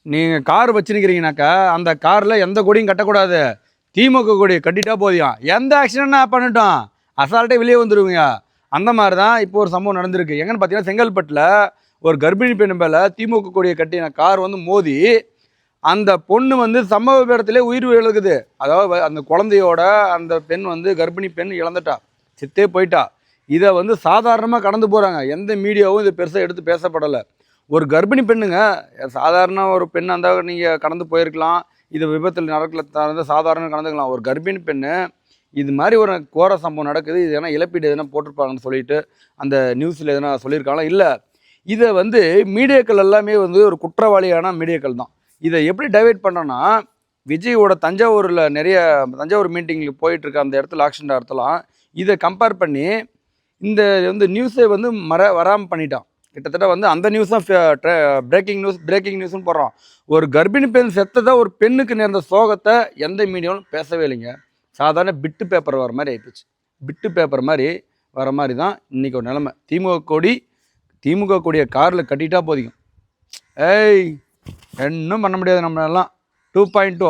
நீங்கள் கார் வச்சுருக்கிறீங்கனாக்கா அந்த காரில் எந்த கொடியும் கட்டக்கூடாது. திமுக கொடி கட்டிட்டா போதியும். எந்த ஆக்சிடென்ட்னா பண்ணட்டும், அசால்ட்டே வெளியே வந்துடுவீங்க. அந்த மாதிரி தான் இப்போ ஒரு சம்பவம் நடந்திருக்கு. எங்கன்னு பார்த்தீங்கன்னா, செங்கல்பட்டில் ஒரு கர்ப்பிணி பெண் மேலே திமுக கொடியை கட்டின கார் வந்து மோதி அந்த பொண்ணு வந்து சம்பவ இடத்துல உயிர் இழக்குது. அதாவது அந்த குழந்தையோட அந்த பெண் வந்து கர்ப்பிணி பெண் இழந்துட்டா, செத்தே போயிட்டா. இதை வந்து சாதாரணமாக கடந்து போகிறாங்க. எந்த மீடியாவும் இதை பெருசாக எடுத்து பேசப்படலை. ஒரு கர்ப்பிணி பெண்ணுங்க, சாதாரண ஒரு பெண் அந்த நீங்கள் கடந்து போயிருக்கலாம், இது விபத்தில் நடக்கல, சாதாரண கடந்துக்கலாம். ஒரு கர்ப்பிணி பெண்ணு இது மாதிரி ஒரு கோர சம்பவம் நடக்குது, இது எதனா இழப்பீடு எதனா போட்டிருப்பாங்கன்னு சொல்லிட்டு அந்த நியூஸில் எதனா சொல்லியிருக்காங்களா? இல்லை, இதை வந்து மீடியாக்கள் எல்லாமே வந்து ஒரு குற்றவாளியான மீடியாக்கள் தான். இதை எப்படி டைவெர்ட் பண்ணுறோன்னா, விஜயோட தஞ்சாவூரில் நிறைய தஞ்சாவூர் மீட்டிங்கில் போயிட்டுருக்க அந்த இடத்துல ஆக்சிடென்ட் இடத்துலாம் இதை கம்பேர் பண்ணி இந்த வந்து நியூஸை வந்து வராமல் பண்ணிட்டான். கிட்டத்தட்ட வந்து அந்த நியூஸ் தான் பிரேக்கிங் நியூஸ்னு போடுறான். ஒரு கர்ப்பிணி பெண் செத்ததை, ஒரு பெண்ணுக்கு நேர்ந்த சோகத்தை எந்த மீடியாவும் பேசவே இல்லைங்க. சாதாரண பிட்டு பேப்பர் வர மாதிரி ஆகிப்போச்சு. பிட்டு பேப்பர் மாதிரி வர மாதிரி தான் இன்றைக்கி ஒரு நிலமை. திமுக கொடியை காரில் கட்டிட்டா போதிக்கும். இன்னும் பண்ண முடியாது நம்மளெல்லாம். 2.0